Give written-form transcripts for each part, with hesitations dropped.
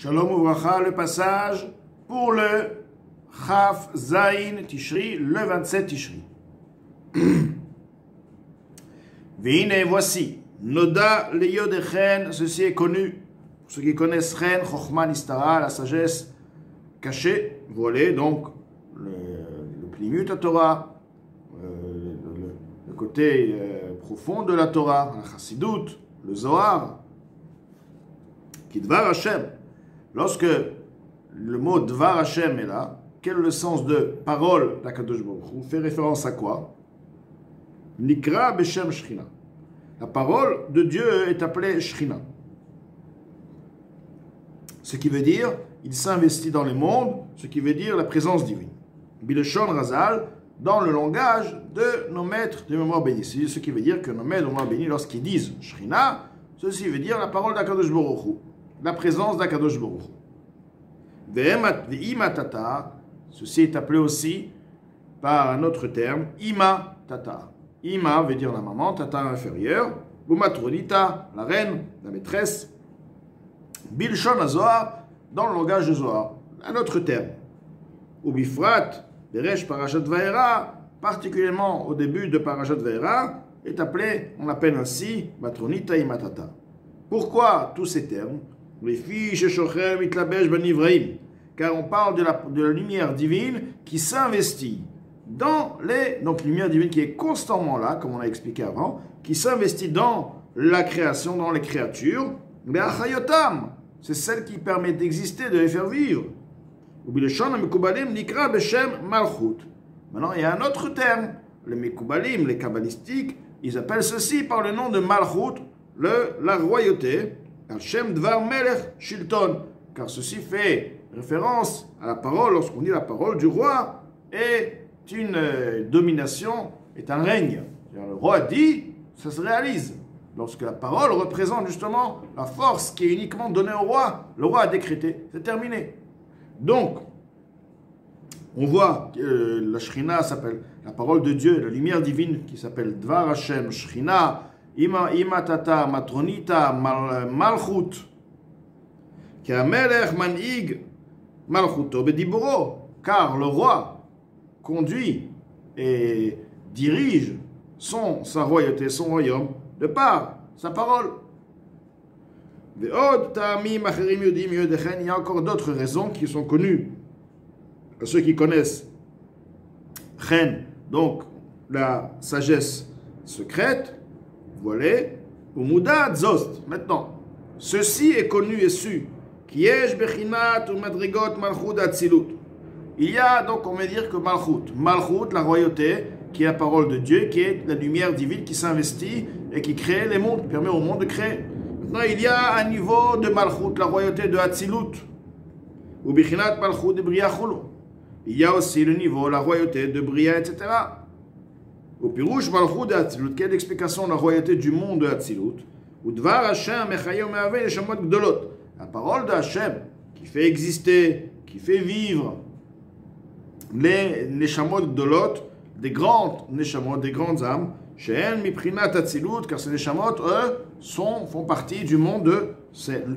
Shalom Uvracha, le passage pour le Chaf Zayin Tishri, le 27 Tishri. Veine, voici, Noda le Yodechen, ceci est connu. Pour ceux qui connaissent Chen, Chochma Nistara, la sagesse cachée, voilée, donc le Plimut à Torah, le côté profond de la Torah, la Chassidut, le Zohar, qui Dvar Hashem. Lorsque le mot Dvar Hashem est là, quel est le sens de parole d'Akadosh Baruch Hu? Fait référence à quoi? Nikra Beshem Shechina. La parole de Dieu est appelée Shechina. Ce qui veut dire, il s'investit dans les mondes, ce qui veut dire la présence divine. Bileshon Razal, dans le langage de nos maîtres de mémoire bénis. C'est ce qui veut dire que nos maîtres de mémoire bénis, lorsqu'ils disent Shechina, ceci veut dire la parole d'Akadosh Baruch Hu, la présence d'Akadosh Baruch Hu. Ve'imatata, ceci est appelé aussi par un autre terme, Ima Tata. Ima veut dire la maman, Tata inférieure, Bumatronita, la reine, la maîtresse. Bilshon Azohar, dans le langage de Zohar, un autre terme. Ubifrat, Beresh Parashat Vaera, particulièrement au début de Parashat Vaera, est appelé, on l'appelle ainsi, Matronita Imatata. Pourquoi tous ces termes? Les filles chez Shochem, Itlabesh, Ben Ivraim, car on parle de la lumière divine qui s'investit dans les. Donc, lumière divine qui est constamment là, comme on a expliqué avant, qui s'investit dans la création, dans les créatures. Mais Achayotam, c'est celle qui permet d'exister, de les faire vivre. Maintenant, il y a un autre terme. Les Mekubalim, les Kabbalistiques, ils appellent ceci par le nom de Malchut, la royauté. Al-Shem Dvar Melech Shilton, car ceci fait référence à la parole, lorsqu'on dit la parole du roi, est une domination, est un règne. Le roi dit, ça se réalise. Lorsque la parole représente justement la force qui est uniquement donnée au roi, le roi a décrété, c'est terminé. Donc, on voit que la Shechina s'appelle la parole de Dieu, la lumière divine qui s'appelle Dvar Hashem, Shechina, Imatata, Matronita, Malchut, Kamelech Manhig, Malchuto Bediboro, car le roi conduit et dirige sa royauté, son royaume, de par sa parole. Il y a encore d'autres raisons qui sont connues à ceux qui connaissent Chen, donc la sagesse secrète, voilée, ou Muda Zost. Maintenant, ceci est connu et su. Kiesh Bechinat ou Madrigot Malchut Atzilut. Il y a donc, on va dire que Malchut, la royauté, qui est la parole de Dieu, qui est la lumière divine qui s'investit et qui crée les mondes, qui permet au monde de créer. Maintenant, il y a un niveau de Malchut, la royauté de Atzilut, ou Bechinat Malchut de Bria Chulu. Il y a aussi le niveau, la royauté de Bria, etc. Au Pirouche Malchut de Atzilut, quelle est l'explication de la royauté du monde de Atzilut? Ou Dvar Hashem Mechayom Me'aveh Neshamot Gdolot. La parole de Hashem qui fait exister, qui fait vivre les Neshamot Gdolot, des grandes Neshamot, des grandes âmes, She'en Miprinat Atzilut, car ces Neshamot, eux, font partie du monde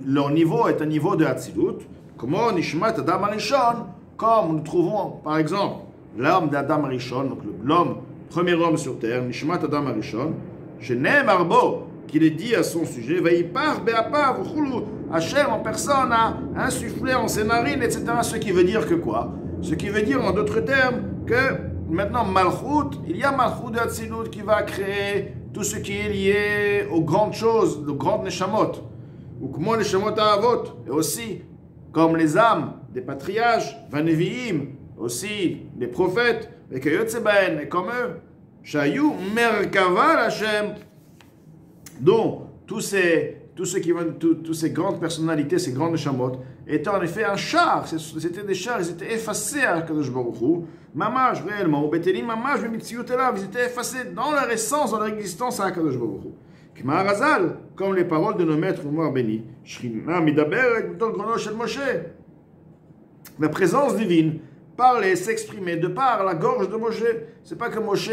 leur niveau est un niveau de Atzilut. Comment Nishmat Adam Arishon, comme nous trouvons par exemple l'homme d'Adam Arishon, donc l'homme, premier homme sur terre, Nishmat Adam Arishon, Shenem Arbo, qu'il est dit à son sujet, Vaïpar Be'apav Chulu, Hachem en personne a insufflé en ses narines, etc. Ce qui veut dire que quoi? Ce qui veut dire en d'autres termes que maintenant Malchut, il y a Malchut de Atzilut qui va créer tout ce qui est lié aux grandes choses, aux grandes Neshamot, ou comme les Neshamot Avot, et aussi comme les âmes des patriarches, Vaneviim, aussi les prophètes, et Kayotsebaen, et comme eux, Shayu Merkava Hashem. Donc, tous ces grandes personnalités, ces grandes Neshamot, étaient en effet un char. C'était des chars, ils étaient effacés à Kadosh Baruch Hu. Mamash, réellement, au Betelim, Mamash, ils étaient effacés dans leur essence, dans leur existence à Kadosh Baruch Hu. K'ma Razal, comme les paroles de nos maîtres mémoire bénis. Shrina Midaber, Gronosh El Moshe. La présence divine parlait, s'exprimait de par la gorge de Moshe. C'est pas que Moshe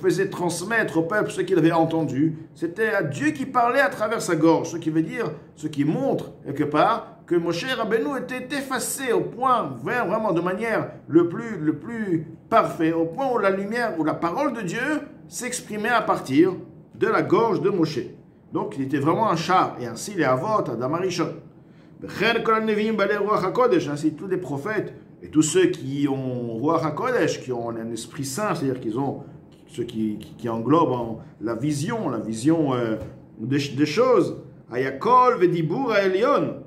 faisait transmettre au peuple ce qu'il avait entendu. C'était à Dieu qui parlait à travers sa gorge, ce qui veut dire, ce qui montre quelque part que Moshe Rabbeinu était effacé au point, vraiment de manière le plus parfait, au point où la lumière, où la parole de Dieu s'exprimait à partir de la gorge de Moshe. Donc il était vraiment un char, et ainsi les Avot, Adam Arishon. Ainsi tous les prophètes et tous ceux qui ont Ruach HaKodesh, qui ont un esprit saint, c'est-à-dire qu'ils ont ceux qui englobent la vision des choses. Ayakol Vedibur Elion,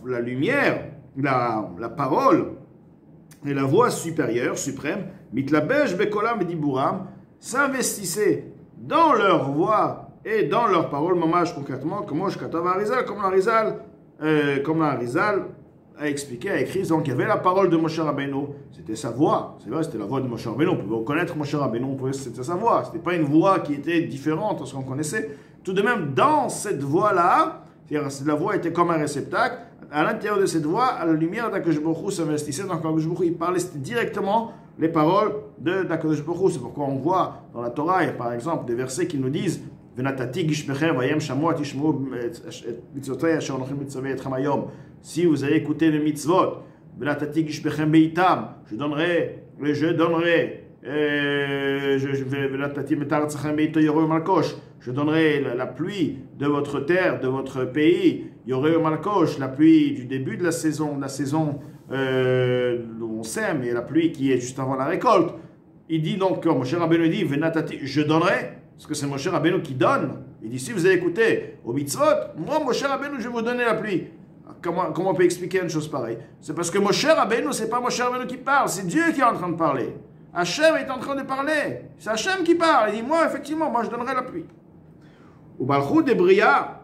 la lumière, la parole et la voix supérieure, suprême, Mitlabesh Bekolam Vediburam, s'investissaient dans leur voix et dans leur parole, mamash concrètement, comme l'Arizal a expliqué, a écrit. Donc il y avait la parole de Moshe Rabbeinu, c'était sa voix, c'est vrai, c'était la voix de Moshe Rabbeinu, on pouvait reconnaître Moshe Rabbeinu, c'était sa voix, c'était pas une voix qui était différente de ce qu'on connaissait. Tout de même, dans cette voix-là, la voix était comme un réceptacle, à l'intérieur de cette voix, à la lumière d'Akadosh Baruch Hu s'investissait, donc Akadosh Baruch Hu, il parlait directement les paroles d'Akadosh Baruch Hu. C'est pourquoi on voit dans la Torah, il y a par exemple des versets qui nous disent si vous allez écouter les mitzvot, je donnerai la pluie de votre terre, de votre pays, Yoreh Malkosh, la pluie du début de la saison où on sème, et la pluie qui est juste avant la récolte. Il dit donc, Moshe Rabbeinu dit, je donnerai, parce que c'est Moshe Rabbeinu qui donne. Il dit, si vous allez écouter au mitzvot, moi, Moshe Rabbeinu, je vais vous donner la pluie. Comment on peut expliquer une chose pareille? C'est parce que Moshe Rabbeinu, c'est pas Moshe Rabbeinu qui parle, c'est Dieu qui est en train de parler. Hachem est en train de parler. C'est Hachem qui parle. Il dit, moi, effectivement, moi, je donnerai la pluie. Au Malchut de Bria,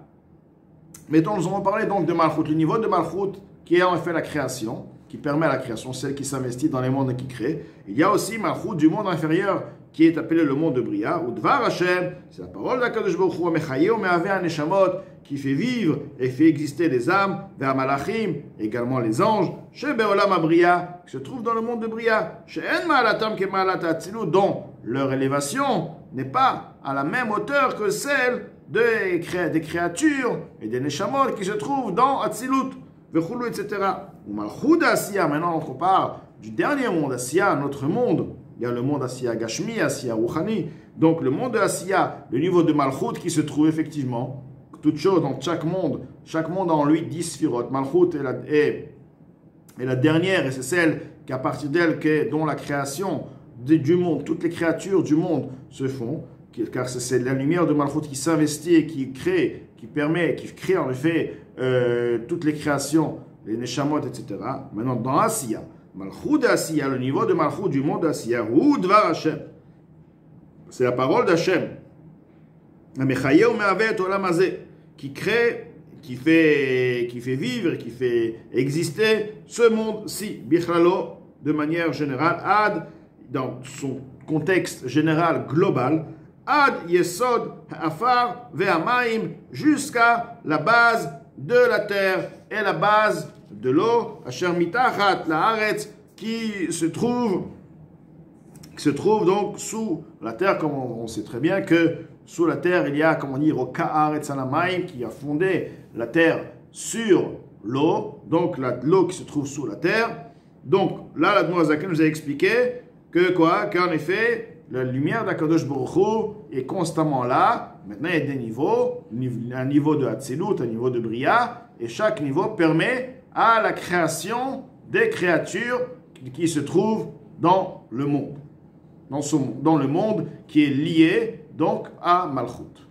mettons, nous allons parler donc de Malchut, le niveau de Malchut qui est en fait la création, qui permet la création, celle qui s'investit dans les mondes et qui crée. Il y a aussi Malchut du monde inférieur qui est appelé le monde de Bria, ou Dvar Hashem, c'est la parole d'Akadosh Baruch Hu, Mechaye ou Me'aveh HaNeshamot, qui fait vivre et fait exister les âmes, vers Malachim, également les anges, chez Be'olam HaBria, qui se trouve dans le monde de Bria, chez En Ma'alatam ke Ma'alat HaTzilut, dont leur élévation n'est pas à la même hauteur que celle des créatures et des Neshamot qui se trouvent dans Hatzilut, Vechulu, etc. Ou Malchut Asiya, maintenant on parle du dernier monde, Asiya, notre monde. Il y a le monde Asiya Gashmi, Asiya Rouhani. Donc le monde de Asiya, le niveau de Malchut qui se trouve effectivement, toute chose dans chaque monde a en lui 10 sphirot. Malchut est la dernière, et c'est celle qu'à partir d'elle, dont la création du monde, toutes les créatures du monde se font, car c'est la lumière de Malchut qui s'investit et qui crée, qui crée en effet toutes les créations, les Neshamot, etc. Maintenant dans Asiya, Malchut d'Asiya, le niveau de Malchut du monde d'Asiya, ou Dvar Hashem, c'est la parole d'Hashem, qui crée, qui fait vivre, qui fait exister ce monde-ci, Bichlalo, de manière générale, Ad, dans son contexte général global, Ad Yesod Afar Ve'amaim, jusqu'à la base de la terre et la base de l'eau, Asher Mitachat La'aretz, qui se trouve donc sous la terre, comme on sait très bien que sous la terre il y a, comme on dit, Roka'aretz Alamaim, qui a fondé la terre sur l'eau, donc l'eau qui se trouve sous la terre. Donc là, l'Admor HaZaken nous a expliqué qu'en effet, la lumière d'Akadosh Baruch Hu est constamment là. Maintenant, il y a des niveaux, un niveau de Hatzilut, un niveau de Bria, et chaque niveau permet à la création des créatures qui se trouvent dans le monde, dans le monde qui est lié donc à Malchut.